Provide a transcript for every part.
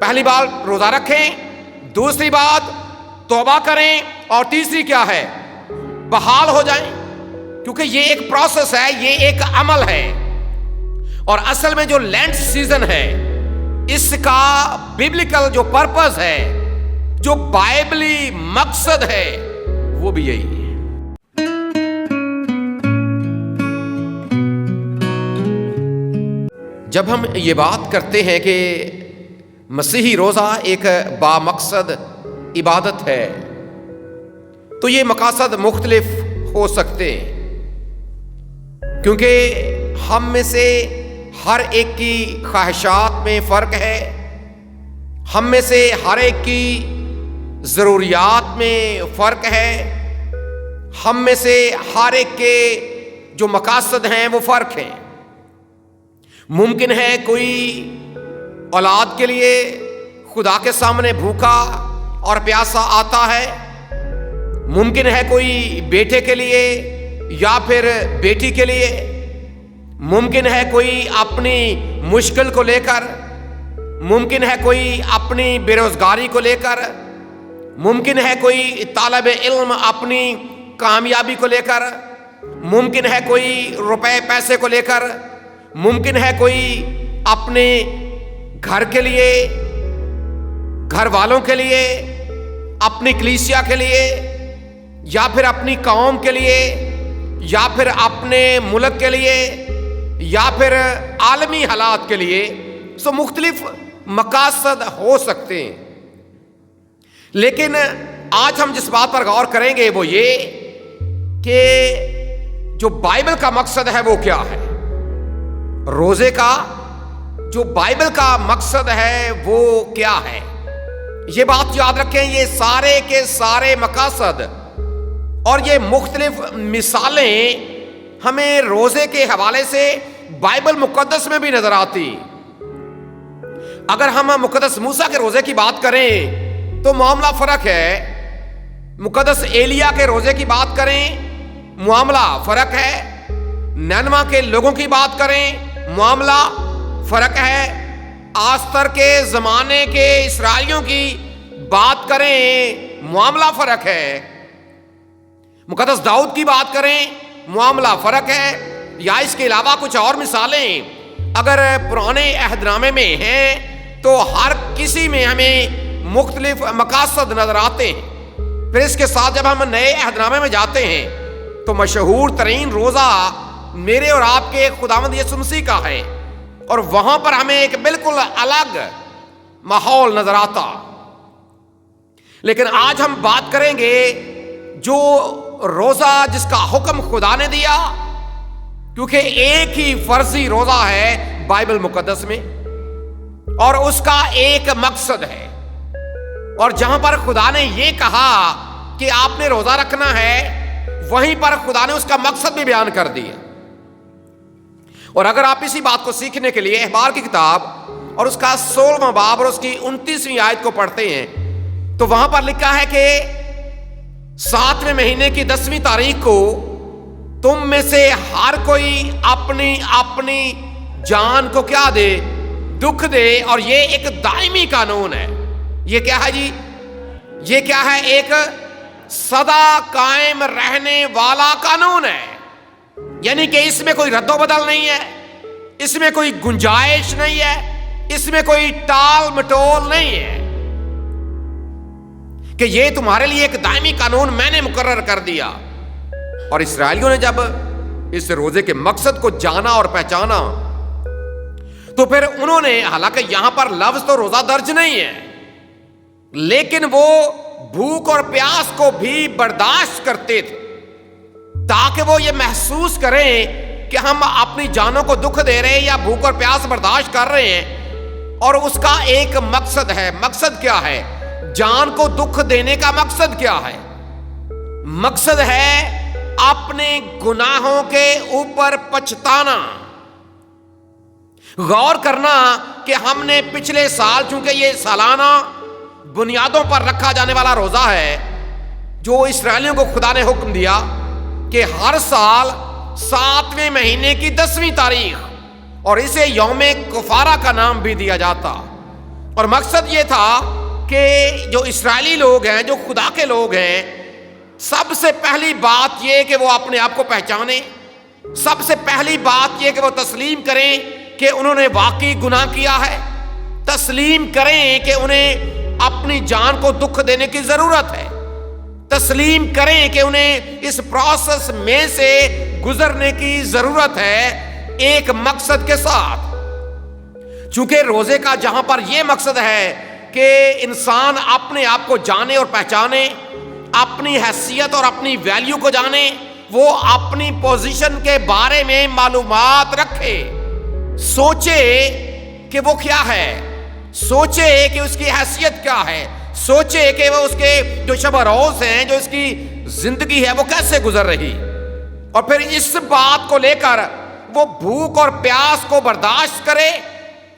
پہلی بات روزہ رکھیں، دوسری بات توبہ کریں، اور تیسری کیا ہے؟ بحال ہو جائیں، کیونکہ یہ ایک پروسیس ہے، یہ ایک عمل ہے۔ اور اصل میں جو لینٹ سیزن ہے، اس کا ببلیکل جو پرپس ہے، جو بائبلی مقصد ہے، وہ بھی یہی ہے۔ جب ہم یہ بات کرتے ہیں کہ مسیحی روزہ ایک بامقصد عبادت ہے، تو یہ مقاصد مختلف ہو سکتے ہیں، کیونکہ ہم میں سے ہر ایک کی خواہشات میں فرق ہے، ہم میں سے ہر ایک کی ضروریات میں فرق ہے، ہم میں سے ہر ایک کے جو مقاصد ہیں وہ فرق ہیں۔ ممکن ہے کوئی اولاد کے لیے خدا کے سامنے بھوکا اور پیاسا آتا ہے، ممکن ہے کوئی بیٹے کے لیے یا پھر بیٹی کے لیے، ممکن ہے کوئی اپنی مشکل کو لے کر، ممکن ہے کوئی اپنی بے روزگاری کو لے کر، ممکن ہے کوئی طالب علم اپنی کامیابی کو لے کر، ممکن ہے کوئی روپے پیسے کو لے کر، ممکن ہے کوئی اپنے گھر کے لیے، گھر والوں کے لیے، اپنی کلیسیا کے لیے، یا پھر اپنی قوم کے لیے، یا پھر اپنے ملک کے لیے، یا پھر عالمی حالات کے لیے۔ سو مختلف مقاصد ہو سکتے ہیں، لیکن آج ہم جس بات پر غور کریں گے وہ یہ کہ جو بائبل کا مقصد ہے وہ کیا ہے۔ روزے کا جو بائبل کا مقصد ہے وہ کیا ہے، یہ بات یاد رکھیں۔ یہ سارے کے سارے مقاصد اور یہ مختلف مثالیں ہمیں روزے کے حوالے سے بائبل مقدس میں بھی نظر آتی۔ اگر ہم مقدس موسیٰ کے روزے کی بات کریں تو معاملہ فرق ہے، مقدس ایلیا کے روزے کی بات کریں معاملہ فرق ہے، نینوا کے لوگوں کی بات کریں معاملہ فرق ہے، آستر کے زمانے کے اسرائیلیوں کی بات کریں معاملہ فرق ہے، مقدس داؤد کی بات کریں معاملہ فرق ہے، یا اس کے علاوہ کچھ اور مثالیں اگر پرانے عہد نامے میں ہیں تو ہر کسی میں ہمیں مختلف مقاصد نظر آتے ہیں۔ پھر اس کے ساتھ جب ہم نئے عہد نامے میں جاتے ہیں تو مشہور ترین روزہ میرے اور آپ کے خداوند یسوع مسیح کا ہے، اور وہاں پر ہمیں ایک بالکل الگ ماحول نظر آتا۔ لیکن آج ہم بات کریں گے جو روزہ جس کا حکم خدا نے دیا، کیونکہ ایک ہی فرضی روزہ ہے بائبل مقدس میں، اور اس کا ایک مقصد ہے، اور جہاں پر خدا نے یہ کہا کہ آپ نے روزہ رکھنا ہے، وہیں پر خدا نے اس کا مقصد بھی بیان کر دیا۔ اور اگر آپ اسی بات کو سیکھنے کے لیے احبار کی کتاب اور اس کا 16واں باب اور اس کی 29ویں آیت کو پڑھتے ہیں تو وہاں پر لکھا ہے کہ 7ویں مہینے کی 10ویں تاریخ کو تم میں سے ہر کوئی اپنی اپنی جان کو کیا دے؟ دکھ دے، اور یہ ایک دائمی قانون ہے۔ یہ کیا ہے جی؟ یہ کیا ہے؟ ایک سدا قائم رہنے والا قانون ہے، یعنی کہ اس میں کوئی رد و بدل نہیں ہے، اس میں کوئی گنجائش نہیں ہے، اس میں کوئی ٹال مٹول نہیں ہے کہ یہ تمہارے لیے ایک دائمی قانون میں نے مقرر کر دیا۔ اور اسرائیلیوں نے جب اس روزے کے مقصد کو جانا اور پہچانا تو پھر انہوں نے، حالانکہ یہاں پر لفظ تو روزہ درج نہیں ہے، لیکن وہ بھوک اور پیاس کو بھی برداشت کرتے تھے تاکہ وہ یہ محسوس کریں کہ ہم اپنی جانوں کو دکھ دے رہے ہیں یا بھوک اور پیاس برداشت کر رہے ہیں، اور اس کا ایک مقصد ہے۔ مقصد کیا ہے؟ جان کو دکھ دینے کا مقصد کیا ہے؟ مقصد ہے اپنے گناہوں کے اوپر پچھتانا، غور کرنا کہ ہم نے پچھلے سال، چونکہ یہ سالانہ بنیادوں پر رکھا جانے والا روزہ ہے جو اسرائیلیوں کو خدا نے حکم دیا کہ ہر سال 7ویں مہینے کی 10ویں تاریخ، اور اسے یوم کفارہ کا نام بھی دیا جاتا، اور مقصد یہ تھا کہ جو اسرائیلی لوگ ہیں، جو خدا کے لوگ ہیں، سب سے پہلی بات یہ کہ وہ اپنے آپ کو پہچانیں، سب سے پہلی بات یہ کہ وہ تسلیم کریں کہ انہوں نے واقعی گناہ کیا ہے، تسلیم کریں کہ انہیں اپنی جان کو دکھ دینے کی ضرورت ہے، تسلیم کریں کہ انہیں اس پروسیس میں سے گزرنے کی ضرورت ہے ایک مقصد کے ساتھ۔ چونکہ روزے کا جہاں پر یہ مقصد ہے کہ انسان اپنے آپ کو جانے اور پہچانے، اپنی حیثیت اور اپنی ویلیو کو جانے، وہ اپنی پوزیشن کے بارے میں معلومات رکھے، سوچے کہ وہ کیا ہے، سوچے کہ اس کی حیثیت کیا ہے، سوچے کہ وہ اس کے جو شب روز ہیں، جو اس کی زندگی ہے، وہ کیسے گزر رہی، اور پھر اس بات کو لے کر وہ بھوک اور پیاس کو برداشت کرے،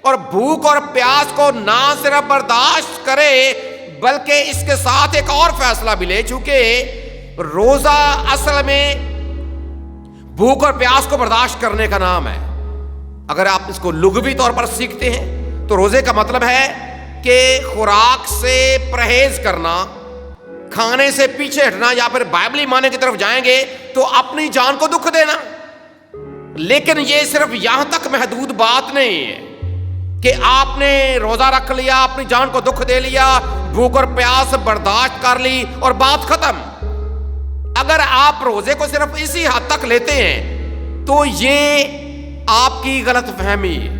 اور بھوک اور پیاس کو نہ صرف برداشت کرے بلکہ اس کے ساتھ ایک اور فیصلہ بھی لے، چونکہ روزہ اصل میں بھوک اور پیاس کو برداشت کرنے کا نام ہے۔ اگر آپ اس کو لغوی طور پر سیکھتے ہیں تو روزے کا مطلب ہے کہ خوراک سے پرہیز کرنا، کھانے سے پیچھے ہٹنا، یا پھر بائبلی معنی کی طرف جائیں گے تو اپنی جان کو دکھ دینا۔ لیکن یہ صرف یہاں تک محدود بات نہیں ہے کہ آپ نے روزہ رکھ لیا، اپنی جان کو دکھ دے لیا، بھوک اور پیاس برداشت کر لی اور بات ختم۔ اگر آپ روزے کو صرف اسی حد تک لیتے ہیں تو یہ آپ کی غلط فہمی ہے،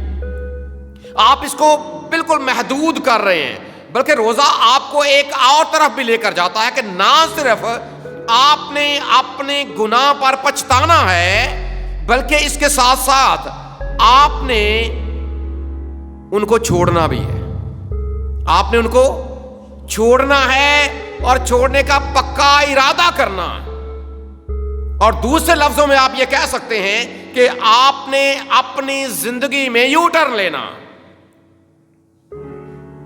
آپ اس کو بالکل محدود کر رہے ہیں، بلکہ روزہ آپ کو ایک اور طرف بھی لے کر جاتا ہے کہ نہ صرف آپ نے اپنے گناہ پر پچھتانا ہے، بلکہ اس کے ساتھ ساتھ آپ نے ان کو چھوڑنا بھی ہے، آپ نے ان کو چھوڑنا ہے اور چھوڑنے کا پکا ارادہ کرنا ہے۔ اور دوسرے لفظوں میں آپ یہ کہہ سکتے ہیں کہ آپ نے اپنی زندگی میں یو ٹرن لینا،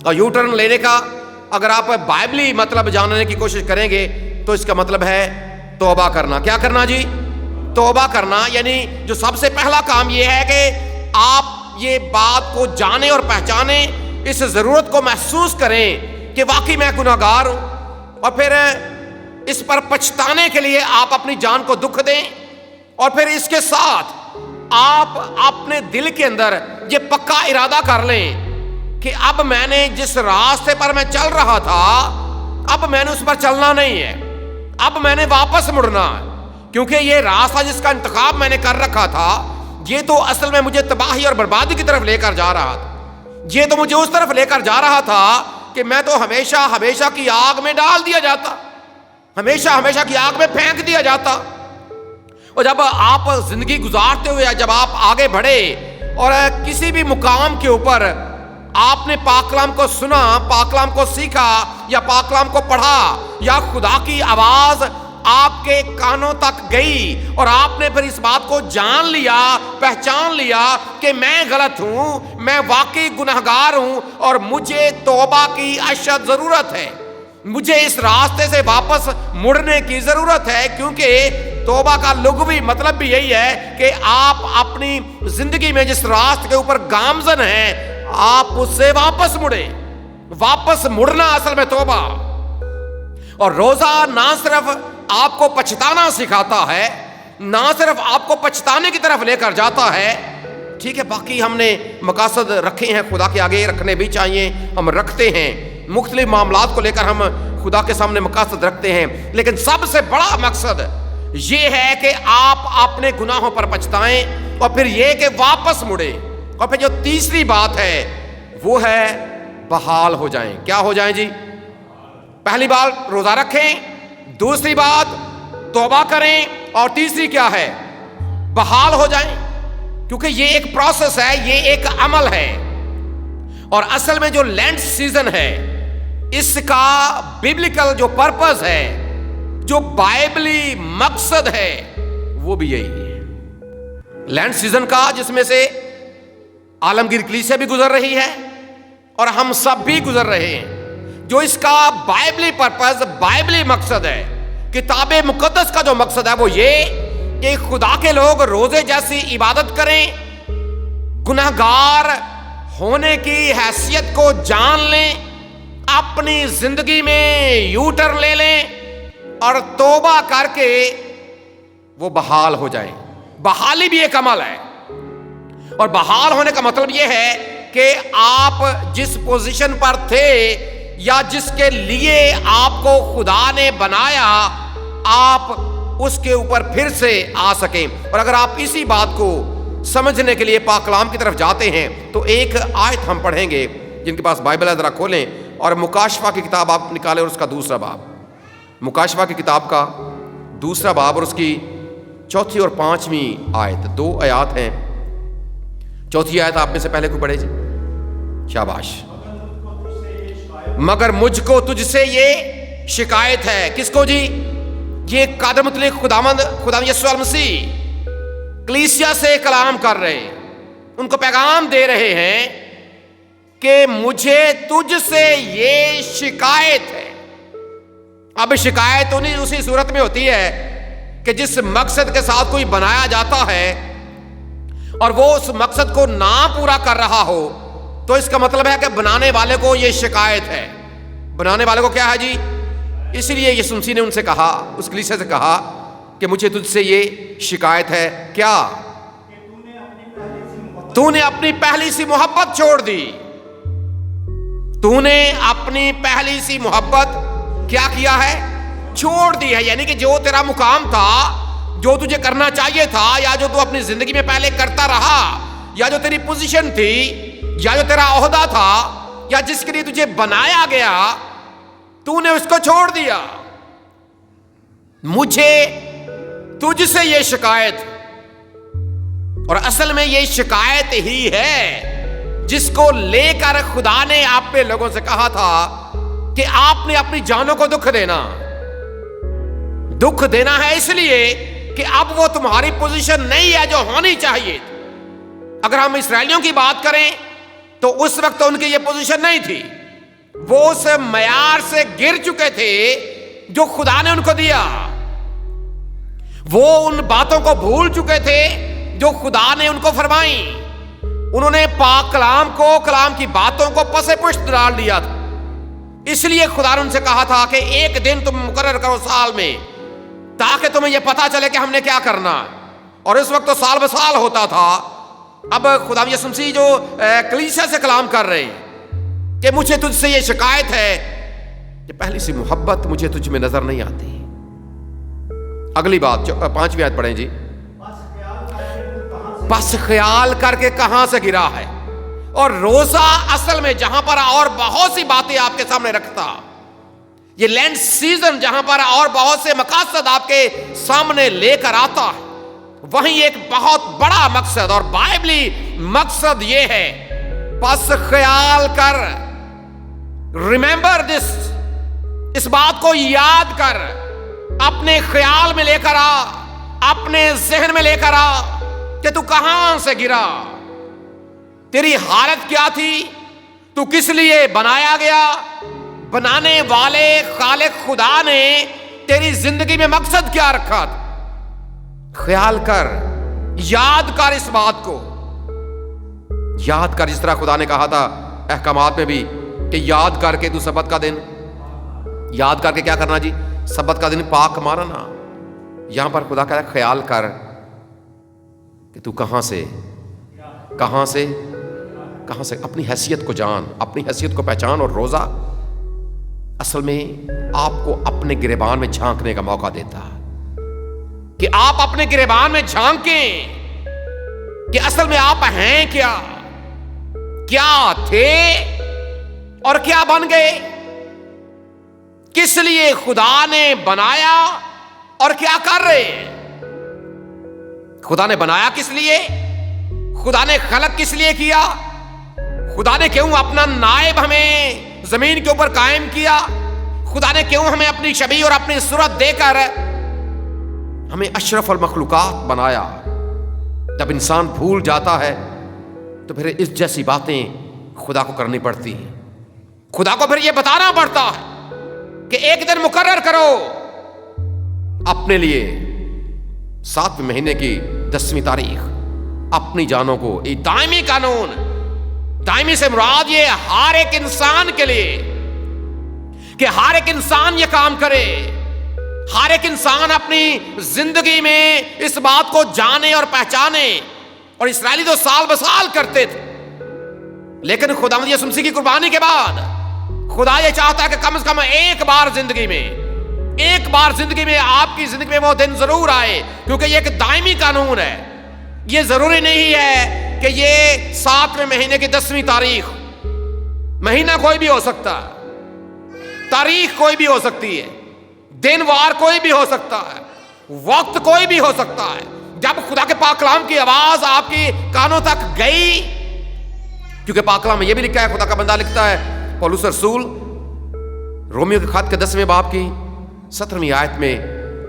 اور یو ٹرن لینے کا اگر آپ بائبلی مطلب جاننے کی کوشش کریں گے تو اس کا مطلب ہے توبہ کرنا۔ کیا کرنا جی؟ توبہ کرنا، یعنی جو سب سے پہلا کام یہ ہے کہ آپ یہ بات کو جانیں اور پہچانیں، اس ضرورت کو محسوس کریں کہ واقعی میں گناہگار ہوں، اور پھر اس پر پچھتانے کے لیے آپ اپنی جان کو دکھ دیں، اور پھر اس کے ساتھ آپ اپنے دل کے اندر یہ پکا ارادہ کر لیں کہ اب میں نے جس راستے پر میں چل رہا تھا، اب میں نے اس پر چلنا نہیں ہے، اب میں نے واپس مڑنا ہے، کیونکہ یہ راستہ جس کا انتخاب میں نے کر رکھا تھا یہ تو اصل میں مجھے تباہی اور بربادی کی طرف لے کر جا رہا تھا، یہ تو مجھے اس طرف لے کر جا رہا تھا کہ میں تو ہمیشہ ہمیشہ کی آگ میں ڈال دیا جاتا، ہمیشہ ہمیشہ کی آگ میں پھینک دیا جاتا۔ اور جب آپ زندگی گزارتے ہوئے جب آپ آگے بڑھے اور کسی بھی مقام کے اوپر آپ نے پاک کلام کو سنا، پاک کلام کو سیکھا، یا پاک کلام کو پڑھا، یا خدا کی آواز آپ کے کانوں تک گئی، اور آپ نے پھر اس بات کو جان لیا، پہچان لیا کہ میں غلط ہوں، میں واقعی گناہگار ہوں، اور مجھے توبہ کی اشد ضرورت ہے، مجھے اس راستے سے واپس مڑنے کی ضرورت ہے، کیونکہ توبہ کا لغوی مطلب بھی یہی ہے کہ آپ اپنی زندگی میں جس راستے کے اوپر گامزن ہیں آپ اس سے واپس مڑیں۔ واپس مڑنا اصل میں توبہ۔ اور روزہ نہ صرف آپ کو پچھتانا سکھاتا ہے، نہ صرف آپ کو پچھتانے کی طرف لے کر جاتا ہے، ٹھیک ہے، باقی ہم نے مقاصد رکھے ہیں، خدا کے آگے رکھنے بھی چاہیے، ہم رکھتے ہیں، مختلف معاملات کو لے کر ہم خدا کے سامنے مقاصد رکھتے ہیں، لیکن سب سے بڑا مقصد یہ ہے کہ آپ اپنے گناہوں پر پچھتائیں، اور پھر یہ کہ واپس مڑیں، اور پھر جو تیسری بات ہے وہ ہے بحال ہو جائیں۔ کیا ہو جائیں جی؟ پہلی بات روزہ رکھیں، دوسری بات توبہ کریں، اور تیسری کیا ہے؟ بحال ہو جائیں، کیونکہ یہ ایک پروسیس ہے، یہ ایک عمل ہے۔ اور اصل میں جو لینٹ سیزن ہے اس کا بیبلیکل جو پرپس ہے، جو بائبلی مقصد ہے، وہ بھی یہی ہے لینٹ سیزن کا، جس میں سے عالمگیر کلیسیا بھی گزر رہی ہے اور ہم سب بھی گزر رہے ہیں، جو اس کا بائبلی پرپس، بائبلی مقصد ہے، کتاب مقدس کا جو مقصد ہے وہ یہ کہ خدا کے لوگ روزے جیسی عبادت کریں، گناہگار ہونے کی حیثیت کو جان لیں، اپنی زندگی میں یو ٹرن لے لیں اور توبہ کر کے وہ بحال ہو جائیں۔ بحالی بھی ایک عمل ہے، اور بحال ہونے کا مطلب یہ ہے کہ آپ جس پوزیشن پر تھے یا جس کے لیے آپ کو خدا نے بنایا، آپ اس کے اوپر پھر سے آ سکیں۔ اور اگر آپ اسی بات کو سمجھنے کے لیے پاک کلام کی طرف جاتے ہیں تو ایک آیت ہم پڑھیں گے، جن کے پاس بائبل ہے ذرا کھولیں اور مکاشفہ کی کتاب آپ نکالیں اور اس کا دوسرا باب، مکاشفہ کی کتاب کا دوسرا باب اور اس کی 4 اور 5 آیت، 2 آیات ہیں۔ 4 آیت آپ میں سے پہلے کو پڑھے جی، شاباش۔ مگر مجھ کو تجھ سے یہ شکایت ہے، کس کو جی؟ یہ قادر مطلق خدا یسوع المسیح کلیسیا سے کلام کر رہے ہیں، ان کو پیغام دے رہے ہیں کہ مجھے تجھ سے یہ شکایت ہے۔ اب شکایت اسی صورت میں ہوتی ہے کہ جس مقصد کے ساتھ کوئی بنایا جاتا ہے اور وہ اس مقصد کو نہ پورا کر رہا ہو، تو اس کا مطلب ہے کہ بنانے والے کو یہ شکایت ہے۔ بنانے والے کو کیا ہے جی؟ اس لیے یسوع مسیح نے ان سے کہا، اس کلیسیا سے کہا کہ مجھے تجھ سے یہ شکایت ہے، کیا؟ تو نے اپنی پہلی سی محبت چھوڑ دی۔ تو نے اپنی پہلی سی محبت کیا کیا ہے؟ چھوڑ دی ہے۔ یعنی کہ جو تیرا مقام تھا، جو تجھے کرنا چاہیے تھا، یا جو تو اپنی زندگی میں پہلے کرتا رہا، یا جو تیری پوزیشن تھی، یا جو تیرا عہدہ تھا، یا جس کے لیے تجھے بنایا گیا، تو نے اس کو چھوڑ دیا۔ مجھے تجھ سے یہ شکایت، اور اصل میں یہ شکایت ہی ہے جس کو لے کر خدا نے آپ پہ لوگوں سے کہا تھا کہ آپ نے اپنی جانوں کو دکھ دینا ہے، اس لیے کہ اب وہ تمہاری پوزیشن نہیں ہے جو ہونی چاہیے۔ اگر ہم اسرائیلیوں کی بات کریں تو اس وقت ان کی یہ پوزیشن نہیں تھی، وہ اس معیار سے گر چکے تھے جو خدا نے ان کو دیا، وہ ان باتوں کو بھول چکے تھے جو خدا نے ان کو فرمائیں۔ انہوں نے پاک کلام کو، کلام کی باتوں کو پس پشت ڈال دیا تھا۔ اس لیے خدا نے ان سے کہا تھا کہ ایک دن تم مقرر کرو سال میں، تاکہ تمہیں یہ پتا چلے کہ ہم نے کیا کرنا۔ اور اس وقت تو سال بسال ہوتا تھا۔ اب خدا یسوع مسیح جو کلیسیا سے کلام کر رہے ہیں کہ مجھے تجھ سے یہ شکایت ہے کہ پہلی سی محبت مجھے تجھ میں نظر نہیں آتی۔ اگلی بات 5ویں آیت پڑھیں جی۔ بس خیال کر کے کہاں سے گرا ہے۔ اور روزہ اصل میں جہاں پر اور بہت سی باتیں آپ کے سامنے رکھتا، یہ لینڈ سیزن جہاں پر اور بہت سے مقاصد آپ کے سامنے لے کر آتا ہے، وہیں ایک بہت بڑا مقصد اور بائبلی مقصد یہ ہے، بس خیال کر، ریممبر دس، اس بات کو یاد کر، اپنے خیال میں لے کر آ، اپنے ذہن میں لے کر آ کہ تو کہاں سے گرا، تیری حالت کیا تھی، تو کس لیے بنایا گیا۔ بنانے والے خالق خدا نے تیری زندگی میں مقصد کیا رکھا تھا۔ خیال کر، یاد کر اس بات کو، یاد کر، جس طرح خدا نے کہا تھا احکامات میں بھی کہ یاد کر کے تو سبت کا دن، یاد کر کے کیا کرنا جی؟ سبت کا دن پاک ماننا۔ یہاں پر خدا کہہ رہا ہے خیال کر کہ تو کہاں سے اپنی حیثیت کو جان، اپنی حیثیت کو پہچان۔ اور روزہ اصل میں آپ کو اپنے گریبان میں جھانکنے کا موقع دیتا ہے کہ آپ اپنے گریبان میں جھانکیں کہ اصل میں آپ ہیں کیا تھے اور کیا بن گئے، کس لیے خدا نے بنایا اور کیا کر رہے ہیں۔ خدا نے بنایا کس لیے، خدا نے خلق کس لیے کیا، خدا نے کیوں اپنا نائب ہمیں زمین کے اوپر قائم کیا، خدا نے کیوں ہمیں اپنی شبیہ اور اپنی صورت دے کر ہمیں اشرف المخلوقات بنایا۔ جب انسان بھول جاتا ہے تو پھر اس جیسی باتیں خدا کو کرنی پڑتی ہیں، خدا کو پھر یہ بتانا پڑتا ہے کہ ایک دن مقرر کرو اپنے لیے 7ویں مہینے کی 10ویں تاریخ، اپنی جانوں کو، ایک دائمی قانون دائمی سے مراد یہ ہر ایک انسان کے لیے کہ ہر ایک انسان یہ کام کرے، ہر ایک انسان اپنی زندگی میں اس بات کو جانے اور پہچانے. اور اسرائیلی تو سال بسال کرتے تھے، لیکن خداوند یسوع مسیح کی قربانی کے بعد خدا یہ چاہتا ہے کہ کم از کم ایک بار زندگی میں آپ کی زندگی میں وہ دن ضرور آئے، کیونکہ یہ ایک دائمی قانون ہے. یہ ضروری نہیں ہے کہ یہ 7ویں مہینے کی 10ویں تاریخ، مہینہ کوئی بھی ہو سکتا ہے، تاریخ کوئی بھی ہو سکتی ہے، دن وار کوئی بھی ہو سکتا ہے، وقت کوئی بھی ہو سکتا ہے. جب خدا کے پاک کلام کی آواز آپ کی کانوں تک گئی، کیونکہ پاک کلام میں یہ بھی لکھا ہے، خدا کا بندہ لکھتا ہے پولس رسول رومیو کے خط کے 10ویں باب کی 17ویں آیت میں،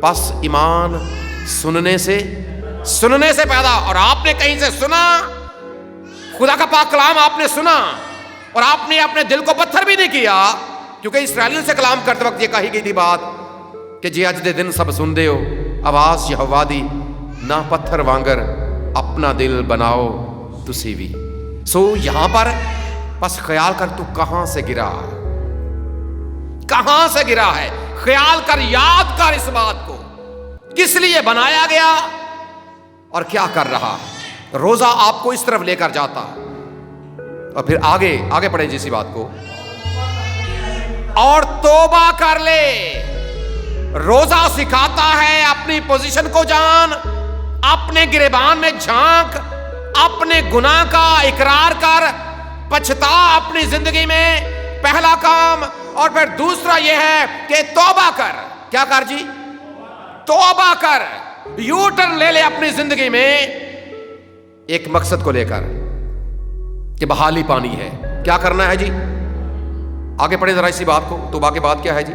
پس ایمان سننے سے پیدا. اور آپ نے کہیں سے سنا، خدا کا پاک کلام آپ نے سنا، اور آپ نے اپنے دل کو پتھر بھی نہیں کیا، کیونکہ اسرائیلیوں سے کلام کرتے وقت یہ کہی گئی تھی بات کہ جی اج دے دن سب سن دے ہو آواز یہوہ دی، نہ پتھر وانگر اپنا دل بناؤ تسی بھی. سو یہاں پر بس خیال کر تو کہاں سے گرا ہے، خیال کر، یاد کر اس بات کو، کس لیے بنایا گیا اور کیا کر رہا ہے. روزہ آپ کو اس طرف لے کر جاتا ہے. اور پھر آگے پڑھیں جیسی بات کو، اور توبہ کر لے. روزہ سکھاتا ہے اپنی پوزیشن کو جان، اپنے گریبان میں جھانک، اپنے گناہ کا اقرار کر، پچھتا اپنی زندگی میں، پہلا کام. اور پھر دوسرا یہ ہے کہ توبہ کر. کیا کر جی؟ توبہ کر، یو ٹرن لے لے اپنی زندگی میں ایک مقصد کو لے کر کہ بحالی پانی ہے. کیا کرنا ہے جی؟ آگے پڑھیں ذرا اسی بات کو. توبہ کے بعد کیا ہے جی؟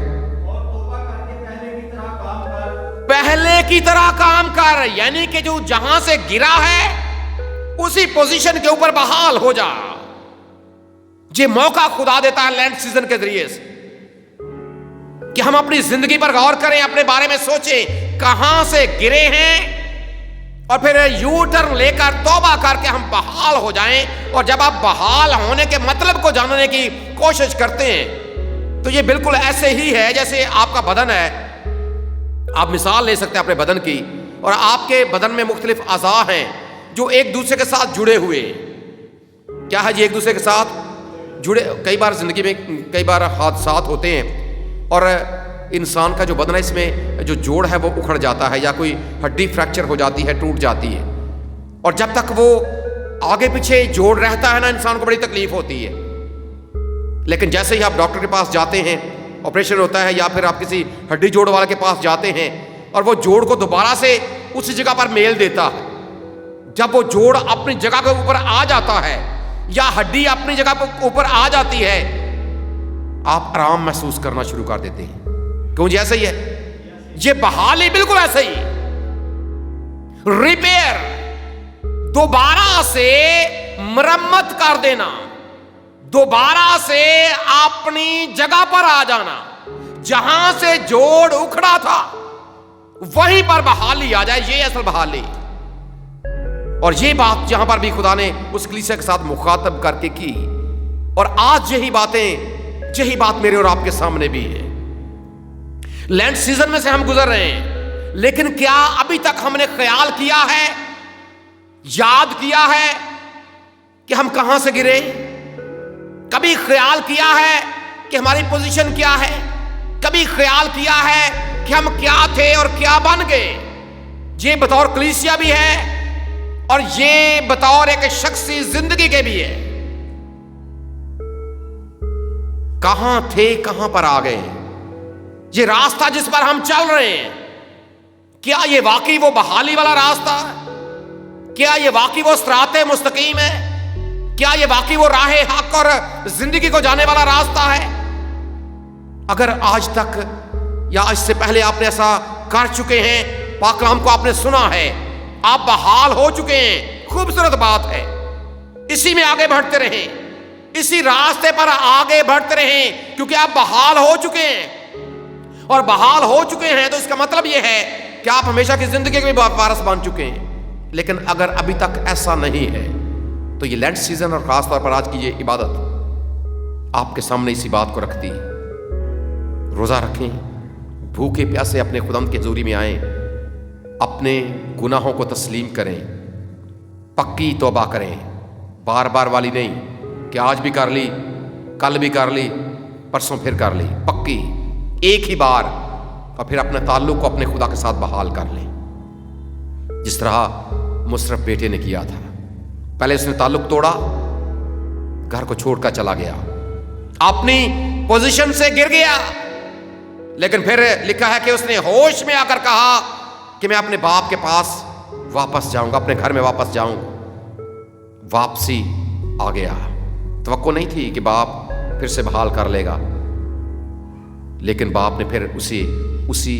پہلے کی طرح کام کر، یعنی کہ جو جہاں سے گرا ہے اسی پوزیشن کے اوپر بحال ہو جا. یہ موقع خدا دیتا ہے لینڈ سیزن کے ذریعے سے کہ ہم اپنی زندگی پر غور کریں، اپنے بارے میں سوچیں کہاں سے گرے ہیں، اور پھر یو ٹرن لے کر توبہ کر کے ہم بحال ہو جائیں. اور جب آپ بحال ہونے کے مطلب کو جاننے کی کوشش کرتے ہیں تو یہ بالکل ایسے ہی ہے جیسے آپ کا بدن ہے. آپ مثال لے سکتے ہیں اپنے بدن کی، اور آپ کے بدن میں مختلف اعضاء ہیں جو ایک دوسرے کے ساتھ جڑے ہوئے. کیا ہے جی؟ ایک دوسرے کے ساتھ جڑے. کئی بار زندگی میں کئی بار حادثات ہوتے ہیں اور انسان کا جو بدن ہے اس میں جو جوڑ ہے وہ اکھڑ جاتا ہے، یا کوئی ہڈی فریکچر ہو جاتی ہے، ٹوٹ جاتی ہے. اور جب تک وہ آگے پیچھے جوڑ رہتا ہے نا، انسان کو بڑی تکلیف ہوتی ہے. لیکن جیسے ہی آپ ڈاکٹر کے پاس جاتے ہیں، آپریشن ہوتا ہے، یا پھر آپ کسی ہڈی جوڑ والے کے پاس جاتے ہیں اور وہ جوڑ کو دوبارہ سے اسی جگہ پر میل دیتا ہے، جب وہ جوڑ اپنی جگہ کے اوپر آ جاتا ہے یا ہڈی اپنی جگہ کے اوپر آ جاتی ہے، آپ آرام محسوس کرنا شروع کر دیتے ہیں. کیوں جی؟ ایسا ہی ہے. یہ بحالی بالکل ایسا ہی، ریپیئر، دوبارہ سے مرمت کر دینا، دوبارہ سے اپنی جگہ پر آ جانا. جہاں سے جوڑ اکھڑا تھا وہیں پر بحالی آ جائے، یہ اصل بحالی. اور یہ بات جہاں پر بھی خدا نے اس کلیسیا کے ساتھ مخاطب کر کے کی، اور آج یہی بات میرے اور آپ کے سامنے بھی ہے. لینڈ سیزن میں سے ہم گزر رہے ہیں، لیکن کیا ابھی تک ہم نے خیال کیا ہے، یاد کیا ہے کہ ہم کہاں سے گرے؟ کبھی خیال کیا ہے کہ ہماری پوزیشن کیا ہے؟ کبھی خیال کیا ہے کہ ہم کیا تھے اور کیا بن گئے؟ یہ بطور کلیسیا بھی ہے اور یہ بطور ایک شخصی زندگی کے بھی ہے. کہاں تھے، کہاں پر آ گئے؟ یہ راستہ جس پر ہم چل رہے ہیں، کیا یہ واقعی وہ بحالی والا راستہ ہے؟ کیا یہ واقعی وہ صراط مستقیم ہے؟ کیا یہ واقعی وہ راہ حق اور زندگی کو جانے والا راستہ ہے؟ اگر آج تک یا اس سے پہلے آپ نے ایسا کر چکے ہیں، پاک کلام کو آپ نے سنا ہے، آپ بحال ہو چکے ہیں، خوبصورت بات ہے. اسی میں آگے بڑھتے رہیں، اسی راستے پر آگے بڑھتے رہیں، کیونکہ آپ بحال ہو چکے ہیں. اور بحال ہو چکے ہیں تو اس کا مطلب یہ ہے کہ آپ ہمیشہ کی زندگی کے بھی وارث بن چکے ہیں. لیکن اگر ابھی تک ایسا نہیں ہے تو یہ لینٹ سیزن اور خاص طور پر آج کی یہ عبادت آپ کے سامنے اسی بات کو رکھتی ہے. روزہ رکھیں، بھوکے پیاسے اپنے خداوند کی حضوری میں آئیں، اپنے گناہوں کو تسلیم کریں، پکی توبہ کریں، بار بار والی نہیں کہ آج بھی کر لی، کل بھی کر لی، پرسوں پھر کر لی، پکی ایک ہی بار، اور پھر اپنے تعلق کو اپنے خدا کے ساتھ بحال کر لیں، جس طرح مصرف بیٹے نے کیا تھا. پہلے اس نے تعلق توڑا، گھر کو چھوڑ کر چلا گیا، اپنی پوزیشن سے گر گیا، لیکن پھر لکھا ہے کہ اس نے ہوش میں آ کر کہا کہ میں اپنے باپ کے پاس واپس جاؤں گا، اپنے گھر میں واپس جاؤں. واپسی آ گیا. توقع نہیں تھی کہ باپ پھر سے بحال کر لے گا، لیکن باپ نے پھر اسی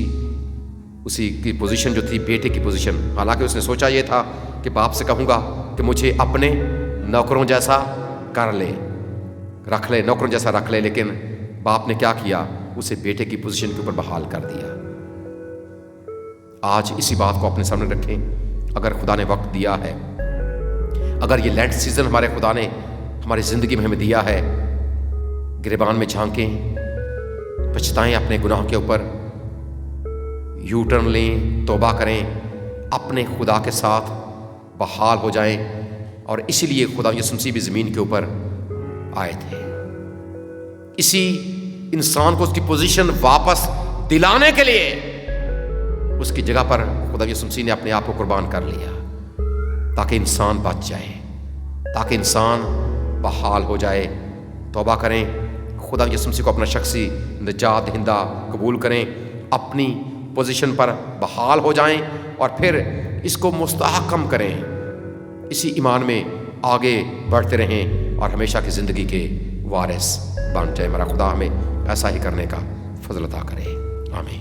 کی پوزیشن جو تھی بیٹے کی پوزیشن، حالانکہ اس نے سوچا یہ تھا کہ باپ سے کہوں گا کہ مجھے اپنے نوکروں جیسا کر لے، رکھ لے، نوکروں جیسا رکھ لے، لیکن باپ نے کیا کیا؟ اسے بیٹے کی پوزیشن کے اوپر بحال کر دیا. آج اسی بات کو اپنے سامنے رکھیں. اگر خدا نے وقت دیا ہے، اگر یہ لینٹ سیزن ہمارے خدا نے ہماری زندگی میں ہمیں دیا ہے، گریبان میں جھانکیں، پچھتائیں اپنے گناہ کے اوپر، یو ٹرن لیں، توبہ کریں، اپنے خدا کے ساتھ بحال ہو جائیں. اور اسی لیے خدا یسوع مسیح بھی زمین کے اوپر آئے تھے، اسی انسان کو اس کی پوزیشن واپس دلانے کے لیے. اس کی جگہ پر خدا یسوع مسیح نے اپنے آپ کو قربان کر لیا تاکہ انسان بچ جائے، تاکہ انسان بحال ہو جائے. توبہ کریں، خدا یسوع مسیح کو اپنا شخصی نجات دہندہ قبول کریں، اپنی پوزیشن پر بحال ہو جائیں، اور پھر اس کو مستحکم کریں. اسی ایمان میں آگے بڑھتے رہیں اور ہمیشہ کی زندگی کے وارث بن جائیں. ہمارا خدا ہمیں ایسا ہی کرنے کا فضل عطا کرے. آمین.